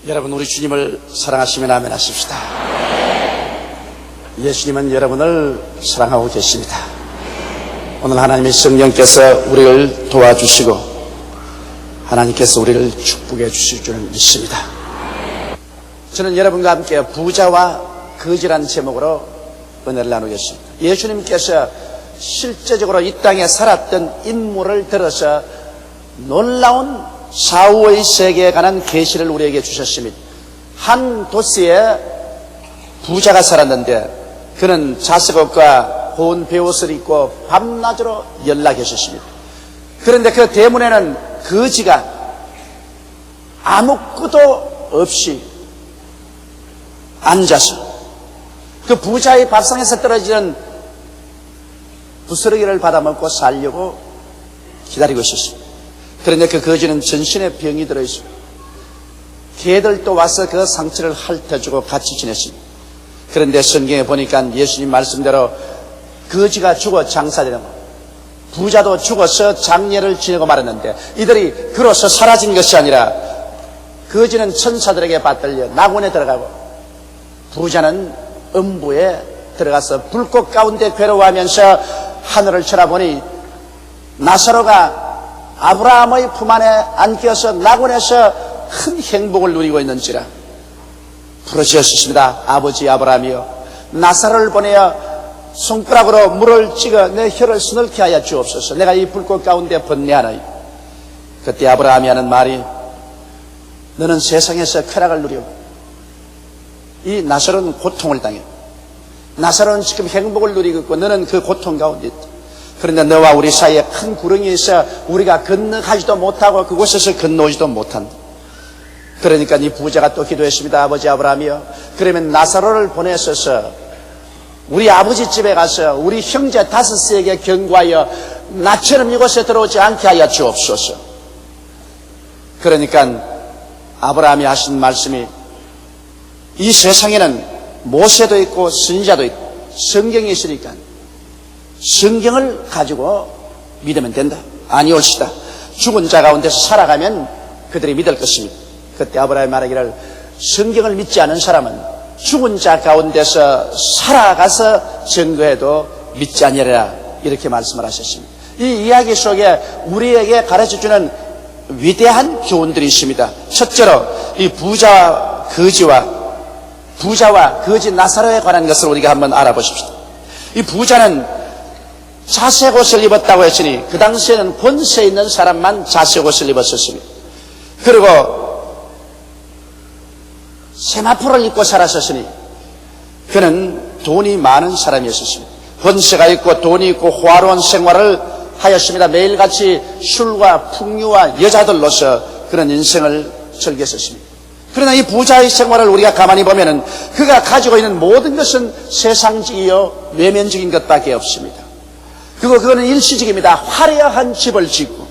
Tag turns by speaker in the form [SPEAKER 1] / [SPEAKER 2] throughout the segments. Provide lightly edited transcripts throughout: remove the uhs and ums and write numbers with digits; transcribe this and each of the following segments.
[SPEAKER 1] 여러분, 우리 주님을 사랑하시면 아멘 하십시다. 예수님은 여러분을 사랑하고 계십니다. 오늘 하나님의 성령께서 우리를 도와주시고 하나님께서 우리를 축복해 주실 줄 믿습니다. 저는 여러분과 함께 부자와 거지라는 제목으로 은혜를 나누겠습니다. 예수님께서 실제적으로 이 땅에 살았던 인물을 들어서 놀라운 사후의 세계에 관한 계시를 우리에게 주셨습니다. 한 도시에 부자가 살았는데 그는 자색옷과 고운 베옷을 입고 밤낮으로 연락했었습니다. 그런데 그 대문에는 거지가 아무것도 없이 앉아서 그 부자의 밥상에서 떨어지는 부스러기를 받아먹고 살려고 기다리고 있었습니다. 그런데 그 거지는 전신에 병이 들어있습니다. 개들도 와서 그 상처를 핥아주고 같이 지냈습니다. 그런데 성경에 보니까 예수님 말씀대로 거지가 죽어 장사되는 거, 부자도 죽어서 장례를 지내고 말았는데 이들이 그로서 사라진 것이 아니라 거지는 천사들에게 받들려 낙원에 들어가고 부자는 음부에 들어가서 불꽃 가운데 괴로워하면서 하늘을 쳐다보니 나사로가 아브라함의 품 안에 안겨서 낙원에서 큰 행복을 누리고 있는지라 부르짖었습니다. 아버지 아브라함이여, 나사로를 보내어 손가락으로 물을 찍어 내 혀를 서늘케 하여 주옵소서. 내가 이 불꽃 가운데 번뇌하나이다. 그때 아브라함이 하는 말이, 너는 세상에서 쾌락을 누리고 이 나사로는 고통을 당해. 나사로는 지금 행복을 누리고 있고 너는 그 고통 가운데 있다. 그런데 너와 우리 사이에 큰 구렁이 있어 우리가 건너가지도 못하고 그곳에서 건너오지도 못한다. 그러니까 이 부자가 또 기도했습니다. 아버지 아브라함이여, 그러면 나사로를 보내셔서 우리 아버지 집에 가서 우리 형제 5에게 경고하여 나처럼 이곳에 들어오지 않게 하여 주옵소서. 그러니까 아브라함이 하신 말씀이, 이 세상에는 모세도 있고 선지자도 있고 성경이 있으니까 성경을 가지고 믿으면 된다. 아니올시다. 죽은 자 가운데서 살아가면 그들이 믿을 것입니다. 그때 아브라함이 말하기를, 성경을 믿지 않은 사람은 죽은 자 가운데서 살아가서 증거해도 믿지 아니하리라, 이렇게 말씀을 하셨습니다. 이 이야기 속에 우리에게 가르쳐주는 위대한 교훈들이 있습니다. 첫째로 이 부자와 거지 나사로에 관한 것을 우리가 한번 알아보십시다. 이 부자는 자색옷을 입었다고 했으니 그 당시에는 권세 있는 사람만 자색옷을 입었었습니다. 그리고 세마포를 입고 살았었으니 그는 돈이 많은 사람이었습니다. 권세가 있고 돈이 있고 호화로운 생활을 하였습니다. 매일같이 술과 풍류와 여자들로서 그런 인생을 즐겼었습니다. 그러나 이 부자의 생활을 우리가 가만히 보면은 그가 가지고 있는 모든 것은 세상적이요 외면적인 것밖에 없습니다. 그거는 일시적입니다. 화려한 집을 짓고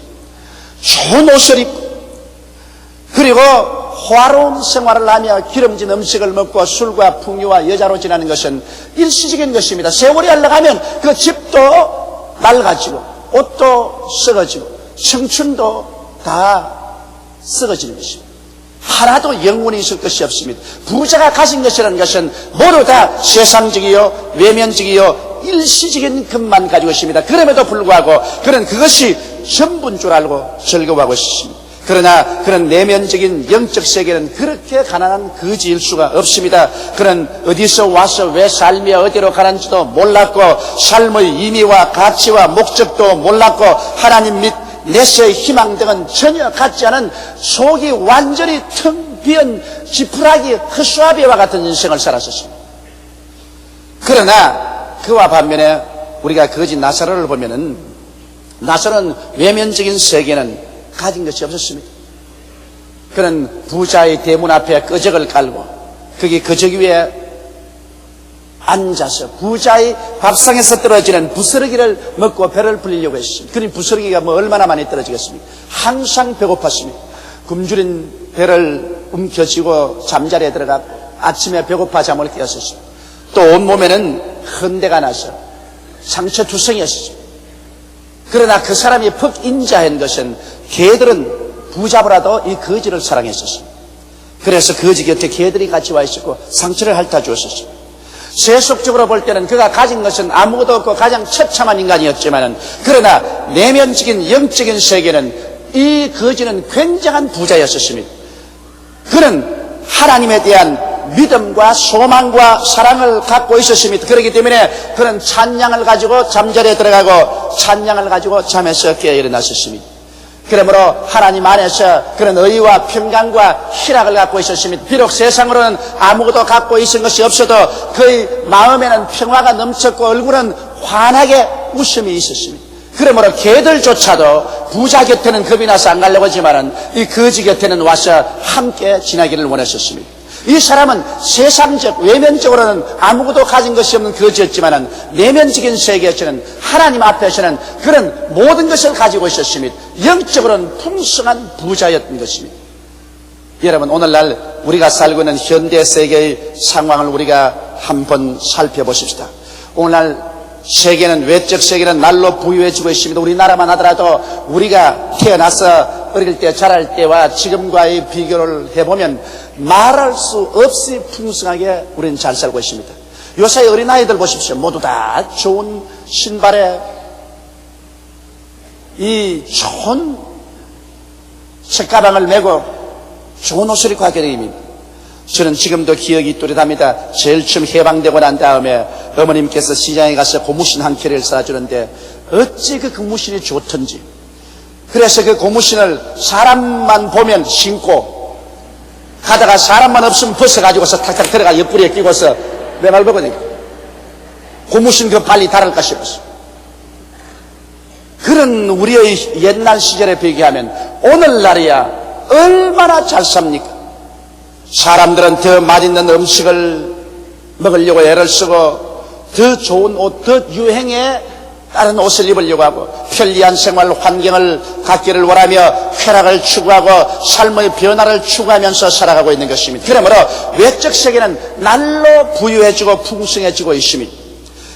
[SPEAKER 1] 좋은 옷을 입고 그리고 호화로운 생활을 하며 기름진 음식을 먹고 술과 풍류와 여자로 지내는 것은 일시적인 것입니다. 세월이 흘러가면 그 집도 낡아지고 옷도 썩어지고 청춘도 다 썩어지는 것입니다. 하나도 영원히 있을 것이 없습니다. 부자가 가진 것이라는 것은 모두 다 세상적이요 외면적이요 일시적인 것만 가지고 있습니다. 그럼에도 불구하고 그는 그것이 전부인 줄 알고 즐거워하고 있습니다. 그러나 그런 내면적인 영적 세계는 그렇게 가난한 거지일 수가 없습니다. 그는 어디서 와서 왜 삶이 어디로 가는지도 몰랐고 삶의 의미와 가치와 목적도 몰랐고 하나님 및 내세의 희망 등은 전혀 갖지 않은 속이 완전히 텅 비은 지푸라기 허수아비와 같은 인생을 살았었습니다. 그러나 그와 반면에 우리가 거지 나사로를 보면은 나사로는 외면적인 세계는 가진 것이 없었습니다. 그는 부자의 대문 앞에 거적을 깔고 거기 거적 위에 앉아서 부자의 밥상에서 떨어지는 부스러기를 먹고 배를 불리려고 했습니다. 그러니 부스러기가 얼마나 많이 떨어지겠습니까? 항상 배고팠습니다. 굶주린 배를 움켜쥐고 잠자리에 들어가 아침에 배고파 잠을 깨었습니다. 또 온몸에는 흔대가 나서 상처투성이었습니다. 그러나 그 사람이 퍽 인자한 것은 개들은 부자보다도 이 거지를 사랑했었습니다. 그래서 거지 곁에 개들이 같이 와 있었고 상처를 핥아 주었었습니다. 세속적으로 볼 때는 그가 가진 것은 아무것도 없고 가장 처참한 인간이었지만은, 그러나 내면적인 영적인 세계는 이 거지는 굉장한 부자였었습니다. 그는 하나님에 대한 믿음과 소망과 사랑을 갖고 있었습니다. 그렇기 때문에 그는 찬양을 가지고 잠자리에 들어가고 찬양을 가지고 잠에서 깨어 일어났었습니다. 그러므로 하나님 안에서 그런 의와 평강과 희락을 갖고 있었습니다. 비록 세상으로는 아무것도 갖고 있은 것이 없어도 그의 마음에는 평화가 넘쳤고 얼굴은 환하게 웃음이 있었습니다. 그러므로 개들조차도 부자 곁에는 겁이 나서 안 가려고 하지만은 이 거지 곁에는 와서 함께 지나기를 원했었습니다. 이 사람은 세상적, 외면적으로는 아무것도 가진 것이 없는 거지였지만은 내면적인 세계에서는 하나님 앞에서는 그런 모든 것을 가지고 있었습니다. 영적으로는 풍성한 부자였던 것입니다. 여러분, 오늘날 우리가 살고 있는 현대 세계의 상황을 우리가 한번 살펴보십시다. 오늘날 세계는, 외적 세계는 날로 부유해지고 있습니다. 우리나라만 하더라도 우리가 태어나서 어릴 때 자랄 때와 지금과의 비교를 해보면 말할 수 없이 풍성하게 우리는 잘 살고 있습니다. 요새 어린아이들 보십시오. 모두 다 좋은 신발에 이 좋은 책가방을 메고 좋은 옷을 입고 하게 됩니다. 저는 지금도 기억이 또렷합니다. 제일 처음 해방되고 난 다음에 어머님께서 시장에 가서 고무신 한 켤레를 사주는데 어찌 그 고무신이 좋던지, 그래서 그 고무신을 사람만 보면 신고 가다가 사람만 없으면 벗어가지고서 탁탁 들어가 옆구리에 끼고서 내 말 보거든요. 고무신 그 빨리 다를까 싶었어. 그런 우리의 옛날 시절에 비교하면 오늘날이야 얼마나 잘 삽니까? 사람들은 더 맛있는 음식을 먹으려고 애를 쓰고 더 좋은 옷, 더 유행에 다른 옷을 입으려고 하고 편리한 생활 환경을 갖기를 원하며 쾌락을 추구하고 삶의 변화를 추구하면서 살아가고 있는 것입니다. 그러므로 외적 세계는 날로 부유해지고 풍성해지고 있습니다.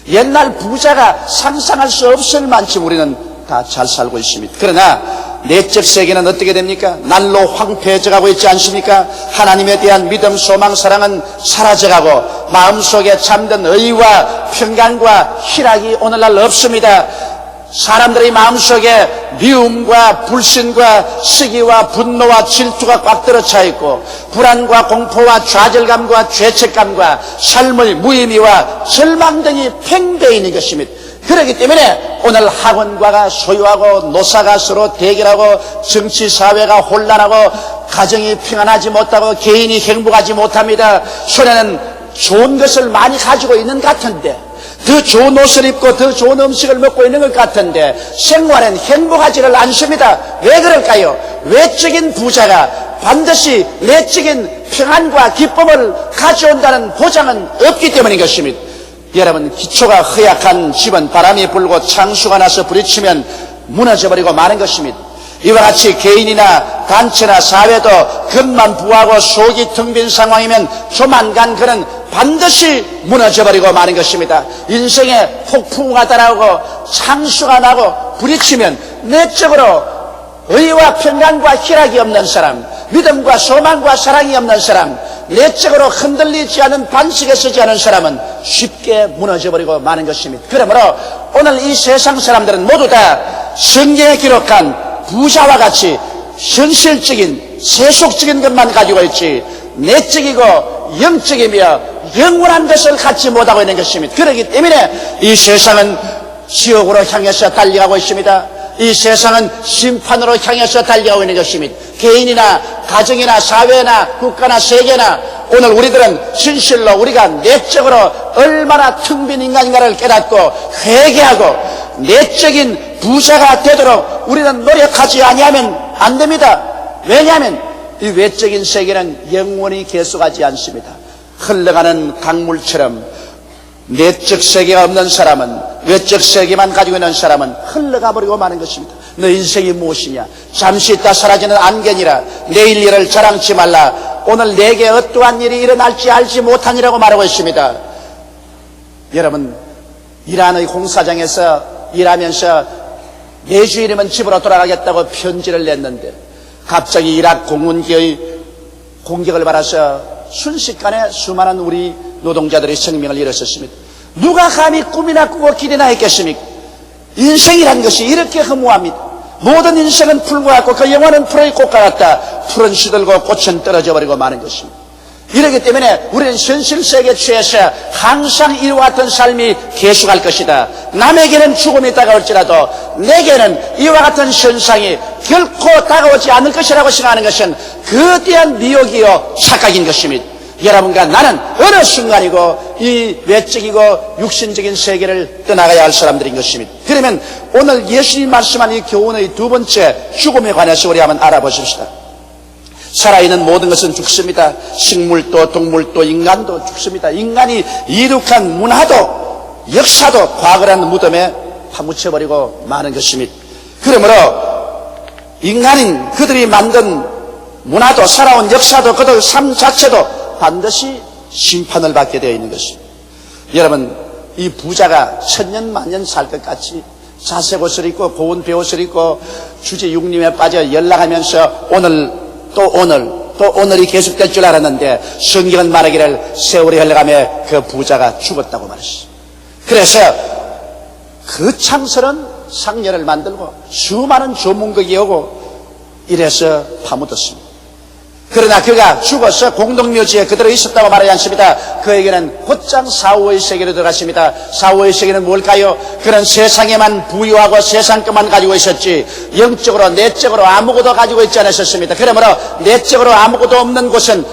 [SPEAKER 1] 옛날 부자가 상상할 수 없을 만큼 우리는 다 잘 살고 있습니다. 그러나 내적 세계는 어떻게 됩니까? 날로 황폐해져가고 있지 않습니까? 하나님에 대한 믿음, 소망, 사랑은 사라져가고 마음속에 잠든 의와 평강과 희락이 오늘날 없습니다. 사람들의 마음속에 미움과 불신과 시기와 분노와 질투가 꽉 들어차 있고 불안과 공포와 좌절감과 죄책감과 삶의 무의미와 절망 등이 팽배해 있는 것입니다. 그렇기 때문에 오늘 학원과가 소유하고 노사가 서로 대결하고 정치 사회가 혼란하고 가정이 평안하지 못하고 개인이 행복하지 못합니다. 손에는 좋은 것을 많이 가지고 있는 것 같은데, 더 좋은 옷을 입고 더 좋은 음식을 먹고 있는 것 같은데 생활엔 행복하지를 않습니다. 왜 그럴까요? 외적인 부자가 반드시 내적인 평안과 기쁨을 가져온다는 보장은 없기 때문인 것입니다. 여러분, 기초가 허약한 집은 바람이 불고 창수가 나서 부딪히면 무너져버리고 마는 것입니다. 이와 같이 개인이나 단체나 사회도 겉만 부하고 속이 텅 빈 상황이면 조만간 그는 반드시 무너져버리고 마는 것입니다. 인생에 폭풍우가 따라오고 창수가 나고 부딪히면 내적으로 의와 평강과 희락이 없는 사람, 믿음과 소망과 사랑이 없는 사람, 내적으로 흔들리지 않은 반석에 서지 않은 사람은 쉽게 무너져버리고 마는 것입니다. 그러므로 오늘 이 세상 사람들은 모두 다 성경에 기록한 부자와 같이 현실적인 세속적인 것만 가지고 있지 내적이고 영적이며 영원한 것을 갖지 못하고 있는 것입니다. 그렇기 때문에 이 세상은 지옥으로 향해서 달려가고 있습니다. 이 세상은 심판으로 향해서 달려가고 있는 것입니다. 개인이나 가정이나 사회나 국가나 세계나 오늘 우리들은 진실로 우리가 내적으로 얼마나 텅 빈 인간인가를 깨닫고 회개하고 내적인 부자가 되도록 우리는 노력하지 아니하면 안 됩니다. 왜냐하면 이 외적인 세계는 영원히 계속하지 않습니다. 흘러가는 강물처럼 내적 세계가 없는 사람은, 외적 세계만 가지고 있는 사람은 흘러가 버리고 마는 것입니다. 너 인생이 무엇이냐? 잠시 있다 사라지는 안개니라. 내일 일을 자랑치 말라. 오늘 내게 어떠한 일이 일어날지 알지 못하니라고 말하고 있습니다. 여러분, 이란의 공사장에서 일하면서 매주일이면 집으로 돌아가겠다고 편지를 냈는데 갑자기 이라크 공군기의 공격을 받아서 순식간에 수많은 우리 노동자들의 생명을 잃었었습니다. 누가 감히 꿈이나 꾸고 기대나 했겠습니까? 인생이란 것이 이렇게 허무합니다. 모든 인생은 풀과 같고 그 영혼은 풀의 꽃과 같다. 풀은 시들고 꽃은 떨어져 버리고 마는 것입니다. 이렇기 때문에 우리는 현실세계에 취해서 항상 이와 같은 삶이 계속할 것이다. 남에게는 죽음이 다가올지라도 내게는 이와 같은 현상이 결코 다가오지 않을 것이라고 생각하는 것은 거대한 미혹이요 착각인 것입니다. 여러분과 나는 어느 순간이고 이 외적이고 육신적인 세계를 떠나가야 할 사람들인 것입니다. 그러면 오늘 예수님 말씀한 이 교훈의 두 번째 죽음에 관해서 우리 한번 알아보십시다. 살아있는 모든 것은 죽습니다. 식물도 동물도 인간도 죽습니다. 인간이 이룩한 문화도 역사도 과거라는 무덤에 파묻혀버리고 마는 것입니다. 그러므로 인간인 그들이 만든 문화도 살아온 역사도 그들 삶 자체도 반드시 심판을 받게 되어 있는 것입니다. 여러분, 이 부자가 천년 만년 살 것 같이 자색 옷을 입고 고운 베옷을 입고 주제 육림에 빠져 연락하면서 오늘이 계속될 줄 알았는데 성경은 말하기를 세월이 흘러가며 그 부자가 죽었다고 말했어요. 그래서 그 창설은 상녀를 만들고 수많은 조문객이 오고 이래서 파묻었습니다. 그러나 그가 죽어서 공동묘지에 그대로 있었다고 말하지 않습니다. 그에게는 곧장 사후의 세계로 들어갔습니다. 사후의 세계는 뭘까요? 그는 세상에만 부유하고 세상 것만 가지고 있었지 영적으로 내적으로 아무것도 가지고 있지 않았었습니다. 그러므로 내적으로 아무것도 없는 곳은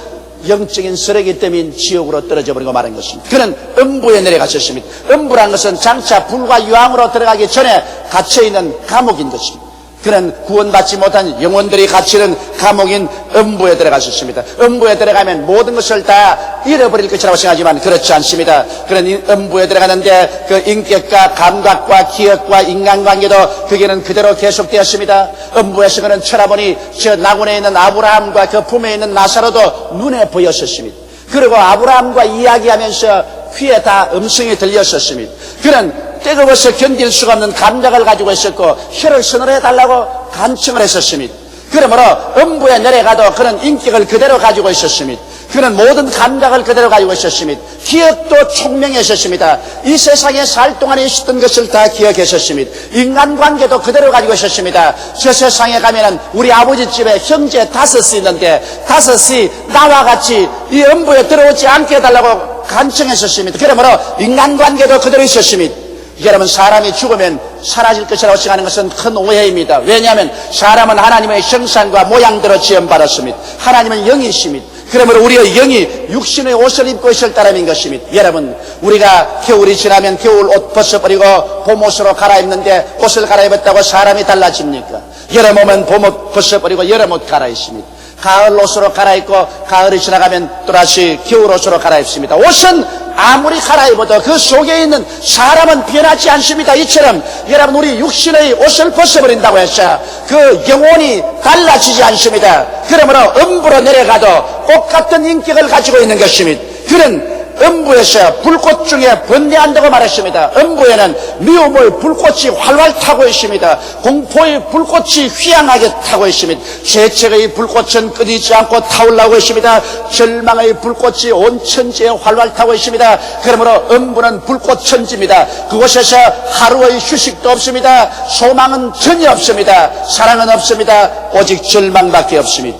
[SPEAKER 1] 영적인 쓰레기 때문에 지옥으로 떨어져 버리고 마는 것입니다. 그는 음부에 내려갔었습니다. 음부란 것은 장차 불과 유황으로 들어가기 전에 갇혀있는 감옥인 것입니다. 그는 구원받지 못한 영혼들이 갇히는 감옥인 음부에 들어갔었습니다. 음부에 들어가면 모든 것을 다 잃어버릴 것이라고 생각하지만 그렇지 않습니다. 그런 음부에 들어가는데 그 인격과 감각과 기억과 인간관계도 그게는 그대로 계속되었습니다. 음부에서 그는 쳐다보니 저 낙원에 있는 아브라함과 그 품에 있는 나사로도 눈에 보였었습니다. 그리고 아브라함과 이야기하면서 귀에 다 음성이 들렸었습니다. 그는 뜨거워서 견딜 수가 없는 감각을 가지고 있었고 혀를 서늘해달라고 간청을 했었습니다. 그러므로 음부에 내려가도 그는 인격을 그대로 가지고 있었습니다. 그는 모든 감각을 그대로 가지고 있었습니다. 기억도 총명했었습니다. 이 세상에 살 동안에 있었던 것을 다 기억했었습니다. 인간관계도 그대로 가지고 있었습니다. 저 세상에 가면은 우리 아버지 집에 형제 5이 있는데 5이 나와 같이 이 음부에 들어오지 않게 해달라고 간청했었습니다. 그러므로 인간관계도 그대로 있었습니다. 여러분, 사람이 죽으면 사라질 것이라고 생각하는 것은 큰 오해입니다. 왜냐하면 사람은 하나님의 형상과 모양대로 지음받았습니다. 하나님은 영이십니다. 그러므로 우리의 영이 육신의 옷을 입고 있을 따름인 것입니다. 여러분, 우리가 겨울이 지나면 겨울 옷 벗어버리고 봄 옷으로 갈아입는데 옷을 갈아입었다고 사람이 달라집니까? 여름 오면 봄 옷 벗어버리고 여름 옷 갈아입습니다. 가을 옷으로 갈아입고 가을이 지나가면 또다시 겨울 옷으로 갈아입습니다. 옷은 아무리 갈아입어도 그 속에 있는 사람은 변하지 않습니다. 이처럼 여러분, 우리 육신의 옷을 벗어버린다고 해서 그 영혼이 달라지지 않습니다. 그러므로 음부로 내려가도 똑같은 인격을 가지고 있는 것입니다. 그는 음부에서 불꽃 중에 번뇌한다고 말했습니다. 음부에는 미움의 불꽃이 활활 타고 있습니다. 공포의 불꽃이 휘황하게 타고 있습니다. 죄책의 불꽃은 끊이지 않고 타올라오고 있습니다. 절망의 불꽃이 온 천지에 활활 타고 있습니다. 그러므로 음부는 불꽃 천지입니다. 그곳에서 하루의 휴식도 없습니다. 소망은 전혀 없습니다. 사랑은 없습니다. 오직 절망밖에 없습니다.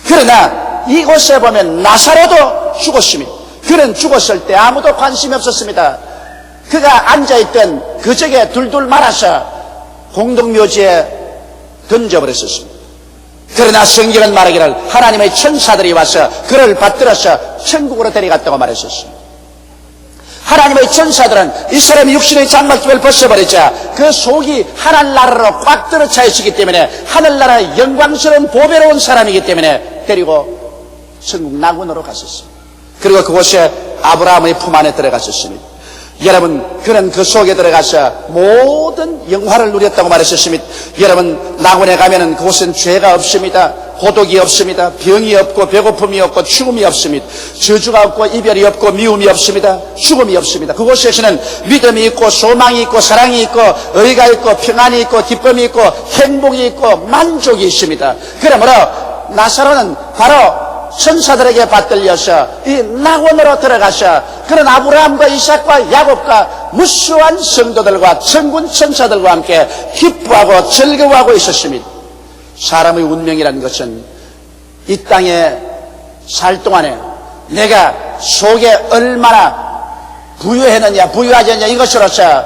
[SPEAKER 1] 그러나 이곳에 보면 나사로도 죽었습니다. 그는 죽었을 때 아무도 관심이 없었습니다. 그가 앉아있던 그 적에 둘둘 말아서 공동묘지에 던져버렸었습니다. 그러나 성경은 말하기를 하나님의 천사들이 와서 그를 받들어서 천국으로 데려갔다고 말했었습니다. 하나님의 천사들은 이 사람이 육신의 장막집을 벗어버리자 그 속이 하늘나라로 꽉 들어차 있었기 때문에 하늘나라의 영광스러운 보배로운 사람이기 때문에 데리고 천국 낙원으로 갔었습니다. 그리고 그곳에 아브라함의 품 안에 들어갔었습니다. 여러분, 그는 그 속에 들어가서 모든 영화를 누렸다고 말했었습니다. 여러분, 낙원에 가면은 그곳은 죄가 없습니다. 고독이 없습니다. 병이 없고 배고픔이 없고 죽음이 없습니다. 저주가 없고 이별이 없고 미움이 없습니다. 죽음이 없습니다. 그곳에서는 믿음이 있고 소망이 있고 사랑이 있고 의가 있고 평안이 있고 기쁨이 있고 행복이 있고 만족이 있습니다. 그러므로 나사로는 바로 천사들에게 받들려서 이 낙원으로 들어가서 그런 아브라함과 이삭과 야곱과 무수한 성도들과 천군 천사들과 함께 기뻐하고 즐거워하고 있었습니다. 사람의 운명이라는 것은 이 땅에 살 동안에 내가 속에 얼마나 부유했느냐 부유하지 않냐 이것으로서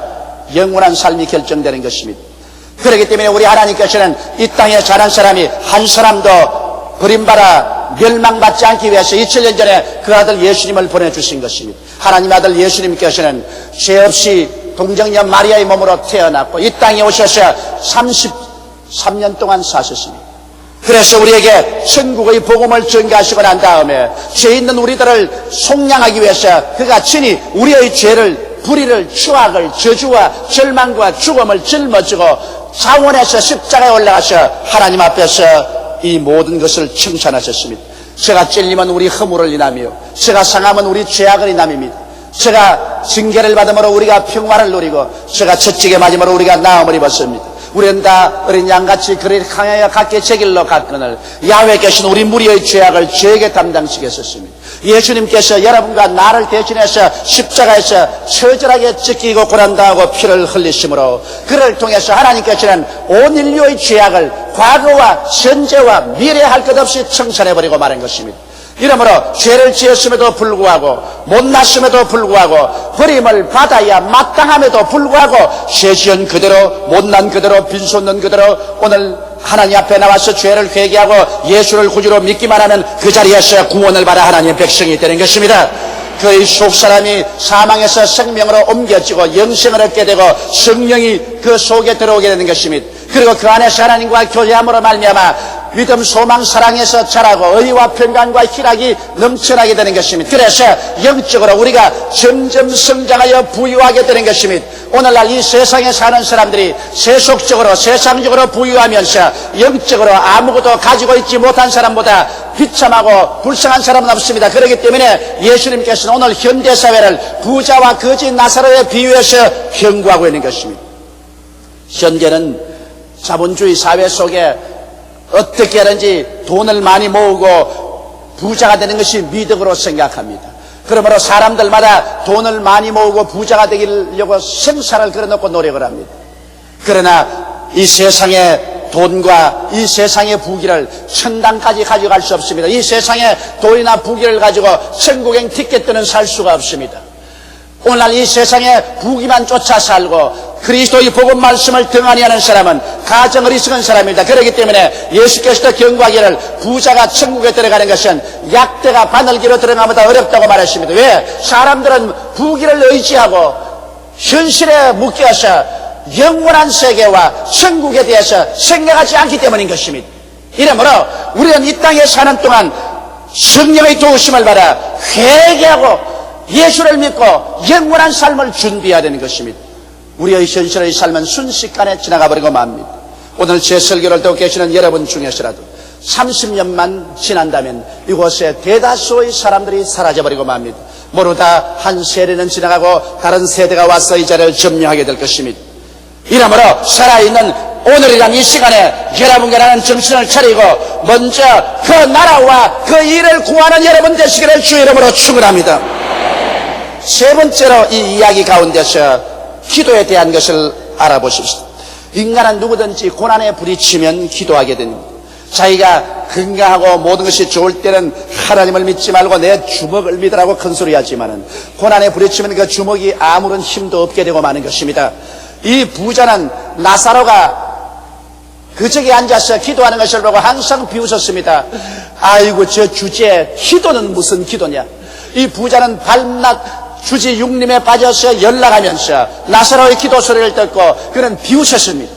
[SPEAKER 1] 영원한 삶이 결정되는 것입니다. 그렇기 때문에 우리 하나님께서는 이 땅에 자란 사람이 한 사람도 버림받아 멸망받지 않기 위해서 2000년 전에 그 아들 예수님을 보내주신 것입니다. 하나님 아들 예수님께서는 죄 없이 동정녀 마리아의 몸으로 태어났고 이 땅에 오셔서 33년 동안 사셨습니다. 그래서 우리에게 천국의 복음을 전가하시고 난 다음에 죄 있는 우리들을 속량하기 위해서 그가 친히 우리의 죄를, 불의를, 추악을, 저주와 절망과 죽음을 짊어지고 자원에서 십자가에 올라가서 하나님 앞에서 이 모든 것을 청산하셨습니다. 제가 찔리면 우리 허물을 인하며 제가 상하면 우리 죄악을 인함입니다. 제가 징계를 받음으로 우리가 평화를 누리고 제가 채찍에 맞음으로 우리가 나음을 입었습니다. 우리는 다 어린 양같이 그를 강하여 각기 제 길로 갔거늘 야훼께서는 우리 무리의 죄악을 죄에게 담당시켰었습니다. 예수님께서 여러분과 나를 대신해서 십자가에서 처절하게 찢기고 고난당하고 피를 흘리심으로 그를 통해서 하나님께서는 온 인류의 죄악을 과거와 현재와 미래에 할 것 없이 청산해버리고 말한 것입니다. 이러므로 죄를 지었음에도 불구하고 못났음에도 불구하고 버림을 받아야 마땅함에도 불구하고 죄 지은 그대로 못난 그대로 빈손는 그대로 오늘 하나님 앞에 나와서 죄를 회개하고 예수를 구주로 믿기만 하면 그 자리에서 구원을 받아 하나님의 백성이 되는 것입니다. 그의 속사람이 사망에서 생명으로 옮겨지고 영생을 얻게 되고 성령이 그 속에 들어오게 되는 것입니다. 그리고 그 안에서 하나님과 교제함으로 말미암아 믿음, 소망, 사랑에서 자라고 의와 평강과 희락이 넘쳐나게 되는 것입니다. 그래서 영적으로 우리가 점점 성장하여 부유하게 되는 것입니다. 오늘날 이 세상에 사는 사람들이 세속적으로 세상적으로 부유하면서 영적으로 아무것도 가지고 있지 못한 사람보다 비참하고 불쌍한 사람은 없습니다. 그렇기 때문에 예수님께서는 오늘 현대사회를 부자와 거지 나사로에 비유해서 경고하고 있는 것입니다. 현재는 자본주의 사회 속에 어떻게 하든지 돈을 많이 모으고 부자가 되는 것이 미덕으로 생각합니다. 그러므로 사람들마다 돈을 많이 모으고 부자가 되려고 생사를 걸어놓고 노력을 합니다. 그러나 이 세상의 돈과 이 세상의 부귀를 천당까지 가져갈 수 없습니다. 이 세상의 돈이나 부귀를 가지고 천국행 티켓들은 살 수가 없습니다. 오늘날 이 세상에 부귀만 쫓아 살고 그리스도의 복음 말씀을 등한히 하는 사람은 가정 어리석은 사람입니다. 그렇기 때문에 예수께서도 경고하기를 부자가 천국에 들어가는 것은 약대가 바늘기로 들어가보다 어렵다고 말했습니다. 왜? 사람들은 부귀를 의지하고 현실에 묶여서 영원한 세계와 천국에 대해서 생각하지 않기 때문인 것입니다. 이러므로 우리는 이 땅에 사는 동안 성령의 도우심을 받아 회개하고 예수를 믿고 영원한 삶을 준비해야 되는 것입니다. 우리의 현실의 삶은 순식간에 지나가 버리고 맙니다. 오늘 제 설교를 듣고 계시는 여러분 중에서라도 30년만 지난다면 이곳에 대다수의 사람들이 사라져버리고 맙니다. 모르다 한 세대는 지나가고 다른 세대가 와서 이 자리를 점령하게 될 것입니다. 이러므로 살아있는 오늘이란 이 시간에 여러분과 나는 정신을 차리고 먼저 그 나라와 그 일을 구하는 여러분 되시기를 주 이름으로 축원합니다. 세 번째로 이 이야기 가운데서 기도에 대한 것을 알아보십시오. 인간은 누구든지 고난에 부딪히면 기도하게 됩니다. 자기가 건강하고 모든 것이 좋을 때는 하나님을 믿지 말고 내 주먹을 믿으라고 큰소리 하지만은 고난에 부딪히면 그 주먹이 아무런 힘도 없게 되고 마는 것입니다. 이 부자는 나사로가 그쪽에 앉아서 기도하는 것을 보고 항상 비웃었습니다. 아이고 저 주제에 기도는 무슨 기도냐. 이 부자는 밤낮 주지 육림에 빠져서 연락하면서 나사로의 기도 소리를 듣고 그는 비웃었습니다.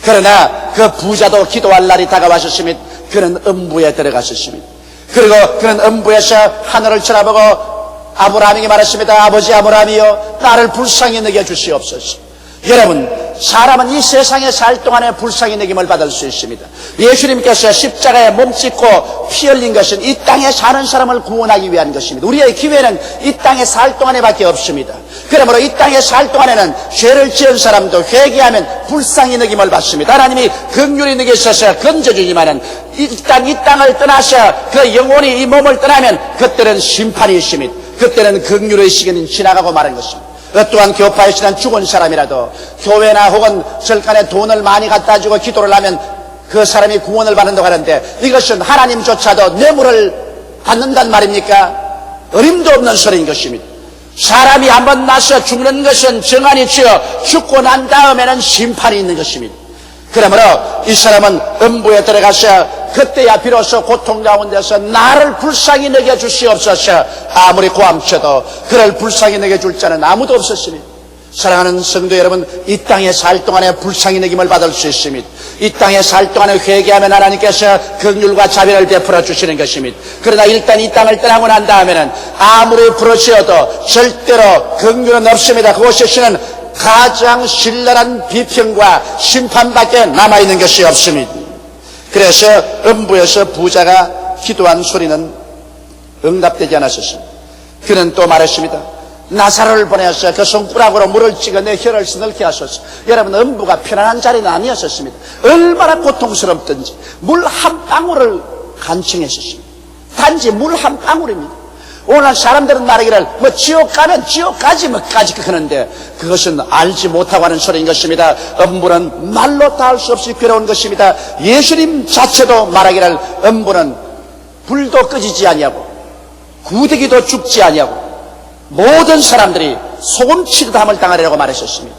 [SPEAKER 1] 그러나 그 부자도 기도할 날이 다가왔었습니다. 그는 음부에 들어갔었습니다. 그리고 그는 음부에서 하늘을 쳐다보고 아브라함에게 말했습니다. 아버지 아브라함이여 나를 불쌍히 여겨 주시옵소서. 여러분 사람은 이 세상에 살 동안에 불쌍히 여김을 받을 수 있습니다. 예수님께서 십자가에 몸짓고 피 흘린 것은 이 땅에 사는 사람을 구원하기 위한 것입니다. 우리의 기회는 이 땅에 살 동안에 밖에 없습니다. 그러므로 이 땅에 살 동안에는 죄를 지은 사람도 회개하면 불쌍히 여김을 받습니다. 하나님이 긍휼히 여기셔서 건져주지만은 일단 이 땅을 떠나서 그 영혼이 이 몸을 떠나면 그때는 심판이 있습니다. 그때는 긍휼의 시간이 지나가고 마는 것입니다. 또한 교파에 지난 죽은 사람이라도 교회나 혹은 절간에 돈을 많이 갖다 주고 기도를 하면 그 사람이 구원을 받는다고 하는데, 이것은 하나님조차도 뇌물을 받는단 말입니까? 어림도 없는 소리인 것입니다. 사람이 한번 나서 죽는 것은 정한이 치여 죽고 난 다음에는 심판이 있는 것입니다. 그러므로 이 사람은 음부에 들어가서 그때야 비로소 고통 가운데서 나를 불쌍히 여겨주시옵소서 아무리 고함쳐도 그를 불쌍히 여겨줄 자는 아무도 없었습니다. 사랑하는 성도 여러분, 이 땅에 살 동안에 불쌍히 여김을 받을 수 있습니다. 이 땅에 살 동안에 회개하면 하나님께서 긍휼과 자비를 베풀어 주시는 것입니다. 그러나 일단 이 땅을 떠나고 난 다음에는 아무리 부르짖어도 절대로 긍휼은 없습니다. 그곳에서는 가장 신랄한 비평과 심판밖에 남아있는 것이 없습니다. 그래서 음부에서 부자가 기도한 소리는 응답되지 않았습니다. 그는 또 말했습니다. 나사로를 보내서 그 손가락으로 물을 찍어 내 혀를 서늘게 하소서. 여러분, 음부가 편안한 자리는 아니었습니다. 얼마나 고통스럽든지 물 한 방울을 간청했습니다. 단지 물 한 방울입니다. 오늘 사람들은 말하기를 지옥 가면 지옥 가지 뭐까지 그러는데 그것은 알지 못하고 하는 소리인 것입니다. 음부는 말로 다 할 수 없이 괴로운 것입니다. 예수님 자체도 말하기를 음부는 불도 꺼지지 아니하고 구더기도 죽지 아니하고 모든 사람들이 소금치듯 함을 당하리라고 말하셨습니다.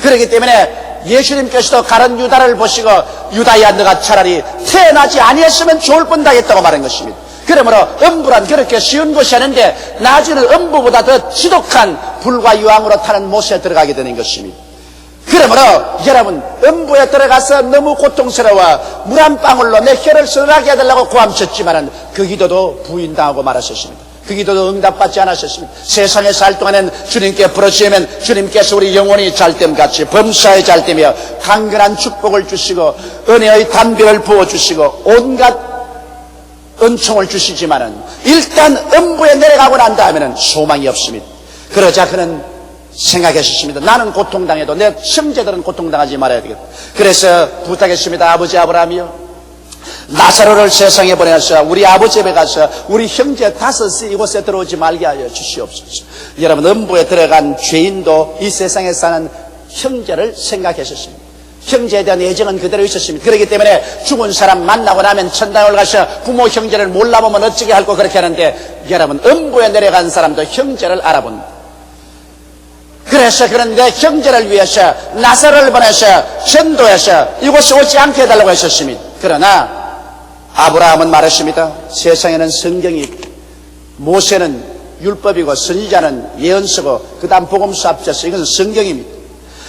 [SPEAKER 1] 그렇기 때문에 예수님께서도 가른 유다를 보시고 유다야 너가 차라리 태어나지 아니했으면 좋을 뻔다 했다고 말한 것입니다. 그러므로 음부란 그렇게 쉬운 것이 아닌데 나중에는 음부보다 더 지독한 불과 유황으로 타는 못에 들어가게 되는 것입니다. 그러므로 여러분, 음부에 들어가서 너무 고통스러워 물 한 방울로 내 혀를 서늘하게 해달라고 고함쳤지만은 그 기도도 부인당하고 말았었습니다. 그 기도도 응답받지 않았었습니다. 세상에 살 동안엔 주님께 부르짖으면 주님께서 우리 영혼이 잘됨같이 범사에 잘되며 강건한 축복을 주시고 은혜의 담비를 부어주시고 온갖 은총을 주시지만은 일단 음부에 내려가고 난 다음에는 소망이 없습니다. 그러자 그는 생각했습니다. 나는 고통당해도 내 형제들은 고통당하지 말아야 되겠다. 그래서 부탁했습니다. 아버지 아브라함이요, 나사로를 세상에 보내서 우리 아버지 집에 가서 우리 형제 다섯이 이곳에 들어오지 말게 하여 주시옵소서. 여러분, 음부에 들어간 죄인도 이 세상에 사는 형제를 생각했었습니다. 형제에 대한 애정은 그대로 있었습니다. 그렇기 때문에 죽은 사람 만나고 나면 천당을 가서 부모 형제를 몰라보면 어찌게 할고 그렇게 하는데, 여러분, 음부에 내려간 사람도 형제를 알아본다. 그래서 그런 내 형제를 위해서 나사로를 보내서 전도해서 이곳에 오지 않게 해달라고 했었습니다. 그러나 아브라함은 말했습니다. 세상에는 성경이 있고 모세는 율법이고 선지자는 예언서고 그 다음 복음서 앞서서 이것은 성경입니다.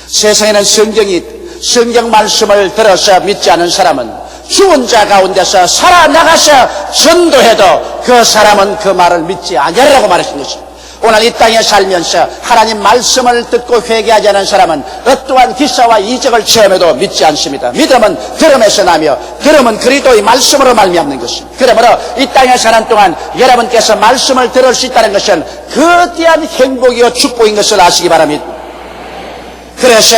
[SPEAKER 1] 세상에는 성경이 있고 성경 말씀을 들어서 믿지 않은 사람은 죽은 자 가운데서 살아나가서 전도해도 그 사람은 그 말을 믿지 아니하리라고 말하신 것입니다. 오늘 이 땅에 살면서 하나님 말씀을 듣고 회개하지 않은 사람은 어떠한 기사와 이적을 체험해도 믿지 않습니다. 믿음은 들음에서 나며 들음은 그리스도의 말씀으로 말미암는 것입니다. 그러므로 이 땅에 사는 동안 여러분께서 말씀을 들을 수 있다는 것은 거대한 행복이요 축복인 것을 아시기 바랍니다. 그래서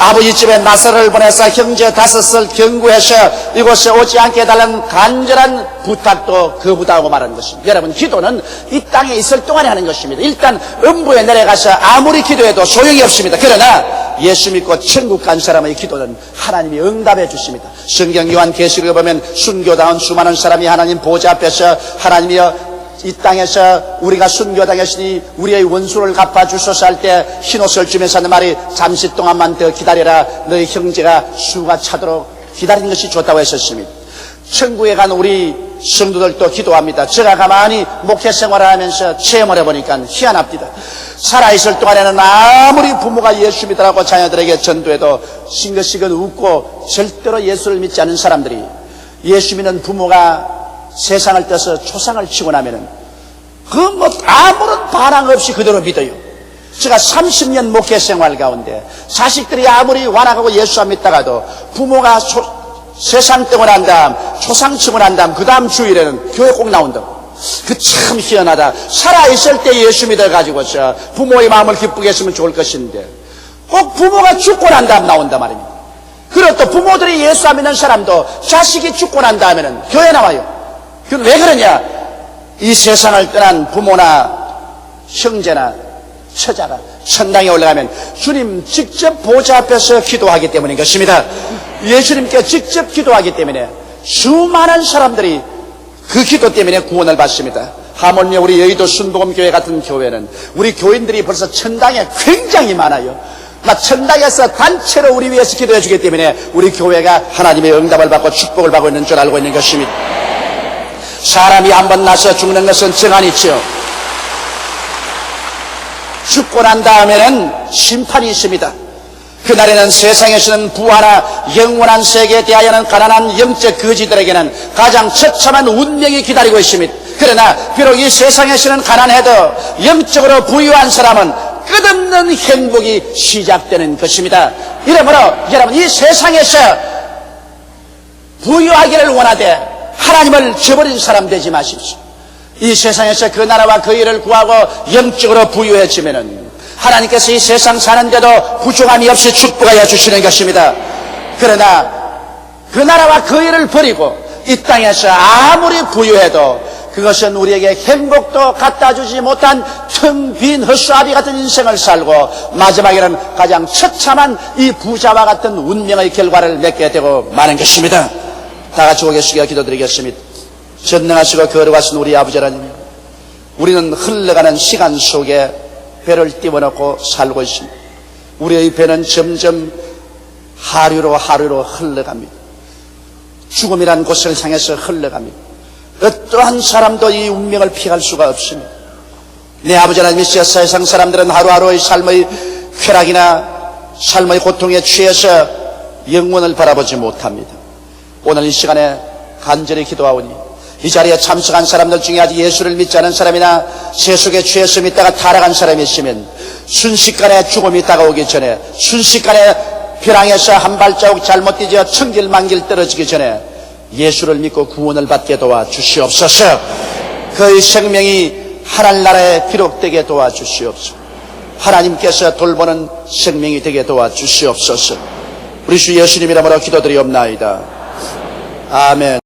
[SPEAKER 1] 아버지 집에 나사로를 보내서 형제 다섯을 경고해서 이곳에 오지 않게 해달라는 간절한 부탁도 거부다고 말하는 것입니다. 여러분, 기도는 이 땅에 있을 동안에 하는 것입니다. 일단 음부에 내려가서 아무리 기도해도 소용이 없습니다. 그러나 예수 믿고 천국 간 사람의 기도는 하나님이 응답해 주십니다. 성경 요한계시록에 보면 순교다운 수많은 사람이 하나님 보좌 앞에서 하나님이여 이 땅에서 우리가 순교당했으니 우리의 원수를 갚아주소서 할 때 흰옷을 주면서 하는 말이 잠시 동안만 더 기다려라, 너희 형제가 수가 차도록 기다리는 것이 좋다고 했었습니다. 천국에 간 우리 성도들도 기도합니다. 제가 가만히 목회 생활을 하면서 체험을 해보니까 희한합니다. 살아있을 동안에는 아무리 부모가 예수 믿으라고 자녀들에게 전도해도 싱긋싱긋 웃고 절대로 예수를 믿지 않은 사람들이 예수 믿는 부모가 세상을 떠서 초상을 치고 나면은 아무런 반항 없이 그대로 믿어요. 제가 30년 목회 생활 가운데 자식들이 아무리 완악하고 예수 안 믿다가도 부모가 세상 떠난 다음 초상층을 한 다음 그 다음 주일에는 교회 꼭 나온다고. 그 참 희한하다. 살아있을 때 예수 믿어가지고서 부모의 마음을 기쁘게 했으면 좋을 것인데 꼭 부모가 죽고 난 다음 나온단 말입니다. 그리고 또 부모들이 예수 안 믿는 사람도 자식이 죽고 난 다음에는 교회 나와요. 그건 왜 그러냐? 이 세상을 떠난 부모나 형제나 처자가 천당에 올라가면 주님 직접 보좌 앞에서 기도하기 때문인 것입니다. 예수님께 직접 기도하기 때문에 수많은 사람들이 그 기도 때문에 구원을 받습니다. 하물며 우리 여의도 순복음교회 같은 교회는 우리 교인들이 벌써 천당에 굉장히 많아요. 천당에서 단체로 우리 위해서 기도해 주기 때문에 우리 교회가 하나님의 응답을 받고 축복을 받고 있는 줄 알고 있는 것입니다. 사람이 한번 나서 죽는 것은 정한이죠. 죽고 난 다음에는 심판이 있습니다. 그날에는 세상에서는 부활하나 영원한 세계에 대하여는 가난한 영적 거지들에게는 가장 처참한 운명이 기다리고 있습니다. 그러나 비록 이 세상에서는 가난해도 영적으로 부유한 사람은 끝없는 행복이 시작되는 것입니다. 이러므로 여러분 이 세상에서 부유하기를 원하되 하나님을 저버린 사람 되지 마십시오. 이 세상에서 그 나라와 그 일을 구하고 영적으로 부유해지면은 하나님께서 이 세상 사는데도 부족함이 없이 축복하여 주시는 것입니다. 그러나 그 나라와 그 일을 버리고 이 땅에서 아무리 부유해도 그것은 우리에게 행복도 갖다 주지 못한 텅 빈 헛수아비 같은 인생을 살고 마지막에는 가장 처참한 이 부자와 같은 운명의 결과를 맺게 되고 마는 것입니다. 다 같이 고개 숙여 기도드리겠습니다. 전능하시고 거룩하신 우리 아버지 하나님, 우리는 흘러가는 시간 속에 배를 띄워놓고 살고 있습니다. 우리의 배는 점점 하루로 흘러갑니다. 죽음이란 곳을 향해서 흘러갑니다. 어떠한 사람도 이 운명을 피할 수가 없습니다. 내 아버지 하나님이시여, 세상 사람들은 하루하루의 삶의 쾌락이나 삶의 고통에 취해서 영원을 바라보지 못합니다. 오늘 이 시간에 간절히 기도하오니 이 자리에 참석한 사람들 중에 아직 예수를 믿지 않은 사람이나 세속에 취해서 믿다가 타락한 사람이 있으면 순식간에 죽음이 다가오기 전에, 순식간에 벼랑에서 한 발자국 잘못 뛰어 천길만길 떨어지기 전에 예수를 믿고 구원을 받게 도와주시옵소서. 그의 생명이 하늘나라에 기록되게 도와주시옵소서. 하나님께서 돌보는 생명이 되게 도와주시옵소서. 우리 주 예수님 이름으로 기도드리옵나이다. 아멘.